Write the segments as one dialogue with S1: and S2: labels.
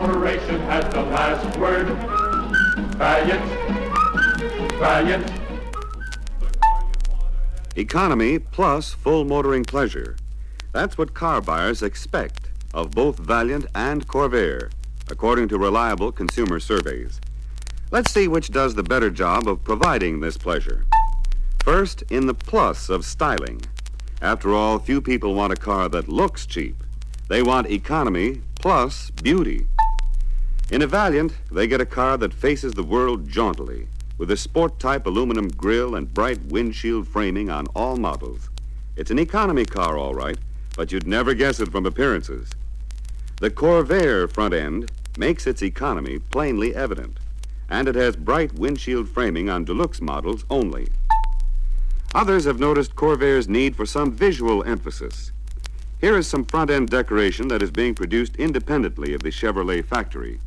S1: corporation has the last word. Valiant, Valiant.
S2: Economy plus full motoring pleasure. That's what car buyers expect of both Valiant and Corvair, according to reliable consumer surveys. Let's see which does the better job of providing this pleasure. First, in the plus of styling. After all, few people want a car that looks cheap. They want economy plus beauty. In a Valiant, they get a car that faces the world jauntily, with a sport-type aluminum grille and bright windshield framing on all models. It's an economy car, all right, but you'd never guess it from appearances. The Corvair front end makes its economy plainly evident, and it has bright windshield framing on deluxe models only. Others have noticed Corvair's need for some visual emphasis. Here is some front-end decoration that is being produced independently of the Chevrolet factory.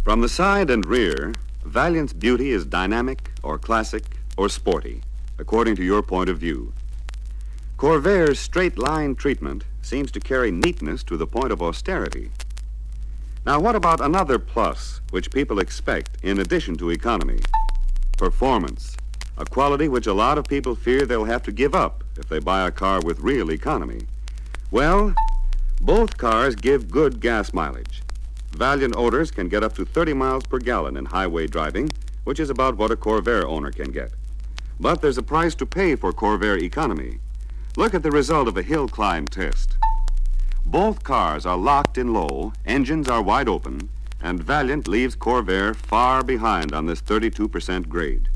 S2: From the side and rear, Valiant's beauty is dynamic or classic or sporty, according to your point of view. Corvair's straight-line treatment seems to carry neatness to the point of austerity. Now, what about another plus which people expect in addition to economy? Performance, a quality which a lot of people fear they'll have to give up if they buy a car with real economy. Well, both cars give good gas mileage. Valiant owners can get up to 30 miles per gallon in highway driving, which is about what a Corvair owner can get. But there's a price to pay for Corvair economy. Look at the result of a hill climb test. Both cars are locked in low, engines are wide open, and Valiant leaves Corvair far behind on this 32% grade.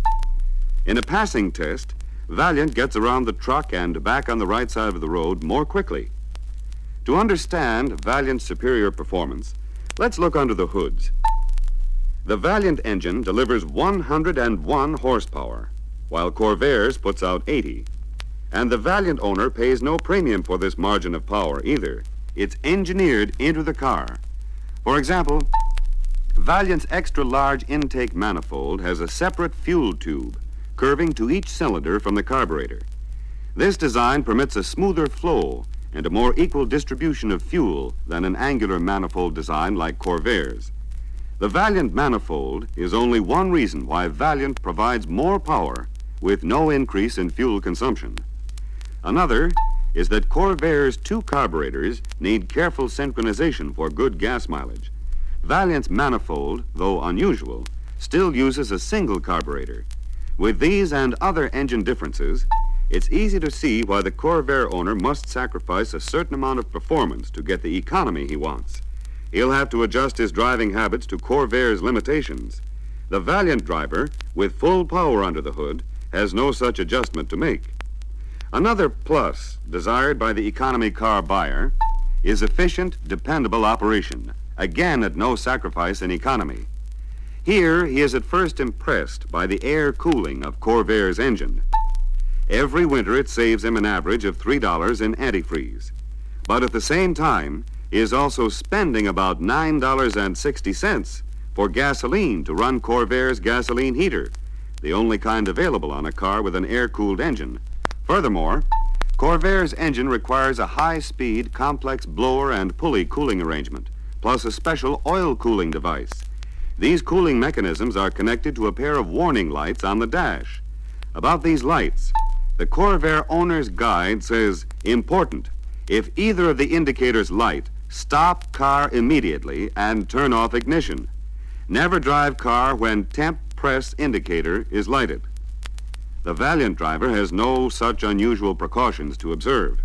S2: In a passing test, Valiant gets around the truck and back on the right side of the road more quickly. To understand Valiant's superior performance, let's look under the hoods. The Valiant engine delivers 101 horsepower, while Corvair's puts out 80. And the Valiant owner pays no premium for this margin of power either. It's engineered into the car. For example, Valiant's extra-large intake manifold has a separate fuel tube curving to each cylinder from the carburetor. This design permits a smoother flow and a more equal distribution of fuel than an angular manifold design like Corvair's. The Valiant manifold is only one reason why Valiant provides more power with no increase in fuel consumption. Another is that Corvair's two carburetors need careful synchronization for good gas mileage. Valiant's manifold, though unusual, still uses a single carburetor. With these and other engine differences, it's easy to see why the Corvair owner must sacrifice a certain amount of performance to get the economy he wants. He'll have to adjust his driving habits to Corvair's limitations. The Valiant driver, with full power under the hood, has no such adjustment to make. Another plus desired by the economy car buyer is efficient, dependable operation, again at no sacrifice in economy. Here, he is at first impressed by the air cooling of Corvair's engine. Every winter, it saves him an average of $3 in antifreeze. But at the same time, he is also spending about $9.60 for gasoline to run Corvair's gasoline heater, the only kind available on a car with an air-cooled engine. Furthermore, Corvair's engine requires a high-speed, complex blower and pulley cooling arrangement, plus a special oil cooling device. These cooling mechanisms are connected to a pair of warning lights on the dash. About these lights, the Corvair owner's guide says, important, if either of the indicators light, stop car immediately and turn off ignition. Never drive car when temp press indicator is lighted. The Valiant driver has no such unusual precautions to observe.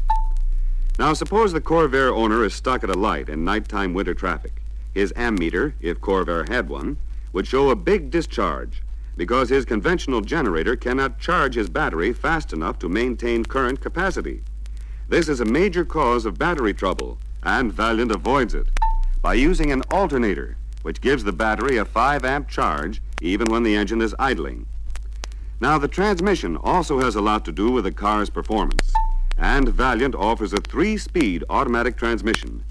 S2: Now, suppose the Corvair owner is stuck at a light in nighttime winter traffic. His ammeter, if Corvair had one, would show a big discharge because his conventional generator cannot charge his battery fast enough to maintain current capacity. This is a major cause of battery trouble, and Valiant avoids it by using an alternator, which gives the battery a 5-amp charge even when the engine is idling. Now, the transmission also has a lot to do with the car's performance, and Valiant offers a 3-speed automatic transmission.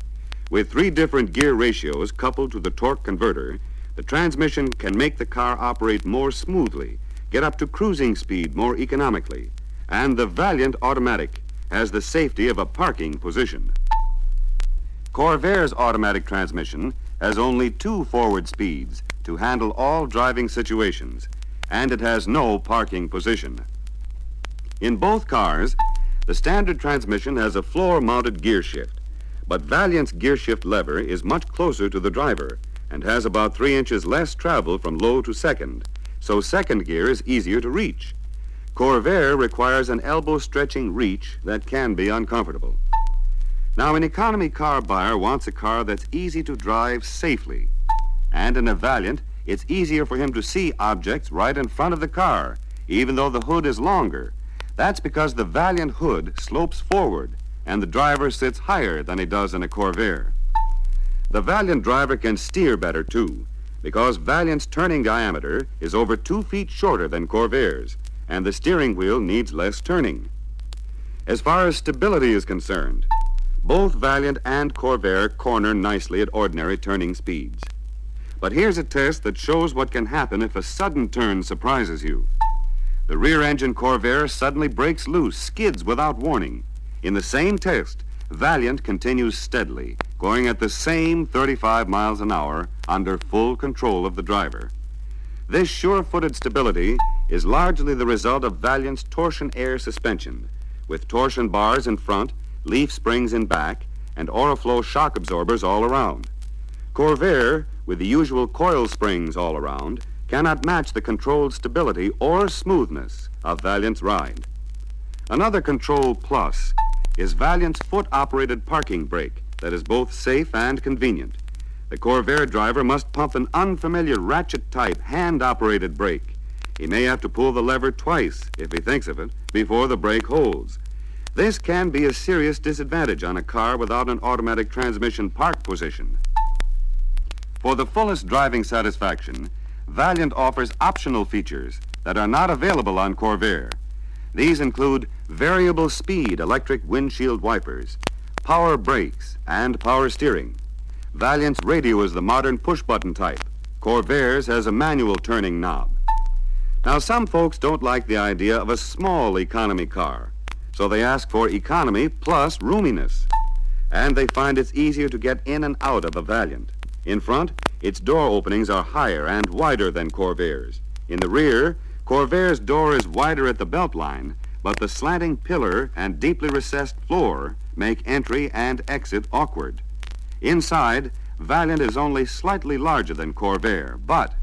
S2: With 3 different gear ratios coupled to the torque converter, the transmission can make the car operate more smoothly, get up to cruising speed more economically, and the Valiant automatic has the safety of a parking position. Corvair's automatic transmission has only 2 forward speeds to handle all driving situations, and it has no parking position. In both cars, the standard transmission has a floor-mounted gear shift, but Valiant's gear shift lever is much closer to the driver and has about 3 inches less travel from low to second, so second gear is easier to reach. Corvair requires an elbow-stretching reach that can be uncomfortable. Now, an economy car buyer wants a car that's easy to drive safely. And in a Valiant, it's easier for him to see objects right in front of the car, even though the hood is longer. That's because the Valiant hood slopes forward, and the driver sits higher than he does in a Corvair. The Valiant driver can steer better, too, because Valiant's turning diameter is over 2 feet shorter than Corvair's, and the steering wheel needs less turning. As far as stability is concerned, both Valiant and Corvair corner nicely at ordinary turning speeds. But here's a test that shows what can happen if a sudden turn surprises you. The rear-engine Corvair suddenly breaks loose, skids without warning. In the same test, Valiant continues steadily, going at the same 35 miles an hour under full control of the driver. This sure-footed stability is largely the result of Valiant's torsion air suspension, with torsion bars in front, leaf springs in back, and Oriflow shock absorbers all around. Corvair, with the usual coil springs all around, cannot match the controlled stability or smoothness of Valiant's ride. Another control plus is Valiant's foot-operated parking brake that is both safe and convenient. The Corvair driver must pump an unfamiliar ratchet-type hand-operated brake. He may have to pull the lever twice, if he thinks of it, before the brake holds. This can be a serious disadvantage on a car without an automatic transmission park position. For the fullest driving satisfaction, Valiant offers optional features that are not available on Corvair. These include variable speed electric windshield wipers, power brakes, and power steering. Valiant's radio is the modern push-button type. Corvair's has a manual turning knob. Now, some folks don't like the idea of a small economy car, so they ask for economy plus roominess. And they find it's easier to get in and out of a Valiant. In front, its door openings are higher and wider than Corvair's. In the rear, Corvair's door is wider at the belt line, but the slanting pillar and deeply recessed floor make entry and exit awkward. Inside, Valiant is only slightly larger than Corvair, but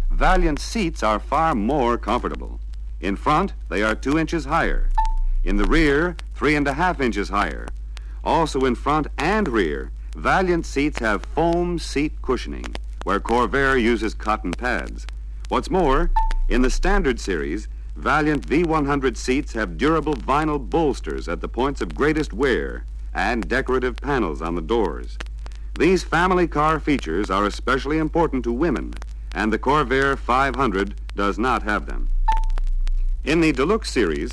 S2: Valiant seats are far more comfortable. In front, they are 2 inches higher. In the rear, 3.5 inches higher. Also in front and rear, Valiant seats have foam seat cushioning, where Corvair uses cotton pads. What's more, in the standard series, Valiant V100 seats have durable vinyl bolsters at the points of greatest wear and decorative panels on the doors. These family car features are especially important to women, and the Corvair 500 does not have them. In the Deluxe series,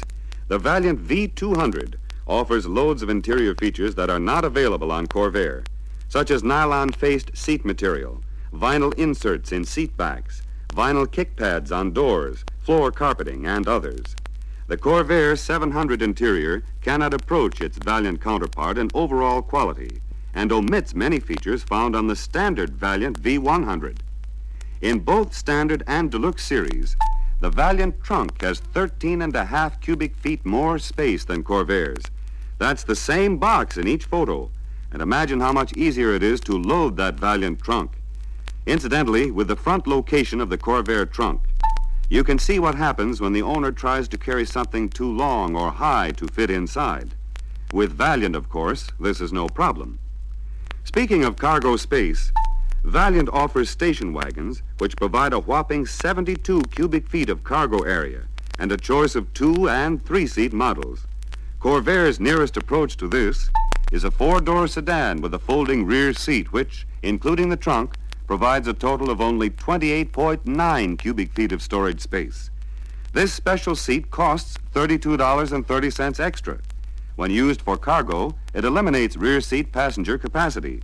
S2: the Valiant V200 offers loads of interior features that are not available on Corvair, such as nylon-faced seat material, vinyl inserts in seat backs, vinyl kick pads on doors, floor carpeting, and others. The Corvair 700 interior cannot approach its Valiant counterpart in overall quality and omits many features found on the standard Valiant V100. In both standard and Deluxe series, the Valiant trunk has 13.5 cubic feet more space than Corvair's. That's the same box in each photo, and imagine how much easier it is to load that Valiant trunk. Incidentally, with the front location of the Corvair trunk, you can see what happens when the owner tries to carry something too long or high to fit inside. With Valiant, of course, this is no problem. Speaking of cargo space, Valiant offers station wagons which provide a whopping 72 cubic feet of cargo area and a choice of 2- and 3-seat models. Corvair's nearest approach to this is a 4-door sedan with a folding rear seat which, including the trunk, provides a total of only 28.9 cubic feet of storage space. This special seat costs $32.30 extra. When used for cargo, it eliminates rear seat passenger capacity.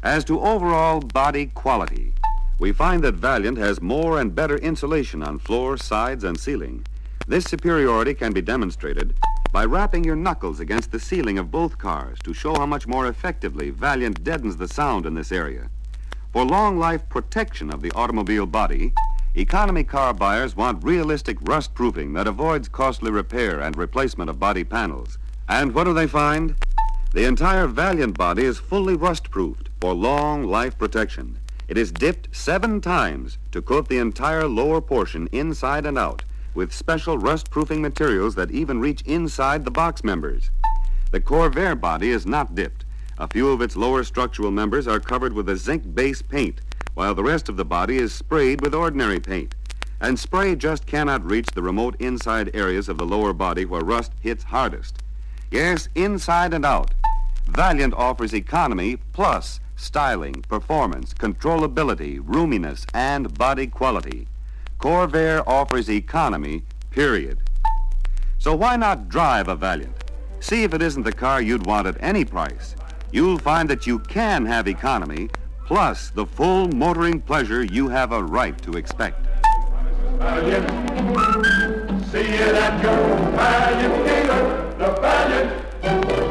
S2: As to overall body quality, we find that Valiant has more and better insulation on floor, sides, and ceiling. This superiority can be demonstrated by rapping your knuckles against the ceiling of both cars to show how much more effectively Valiant deadens the sound in this area. For long life protection of the automobile body, economy car buyers want realistic rust proofing that avoids costly repair and replacement of body panels. And what do they find? The entire Valiant body is fully rust-proofed for long life protection. It is dipped 7 times to coat the entire lower portion inside and out with special rust-proofing materials that even reach inside the box members. The Corvair body is not dipped. A few of its lower structural members are covered with a zinc base paint, while the rest of the body is sprayed with ordinary paint. And spray just cannot reach the remote inside areas of the lower body where rust hits hardest. Yes, inside and out, Valiant offers economy plus styling, performance, controllability, roominess, and body quality. Corvair offers economy, period. So why not drive a Valiant? See if it isn't the car you'd want at any price. You'll find that you can have economy plus the full motoring pleasure you have a right to expect.
S1: Valiant. See it at your Valiant dealer, the Valiant.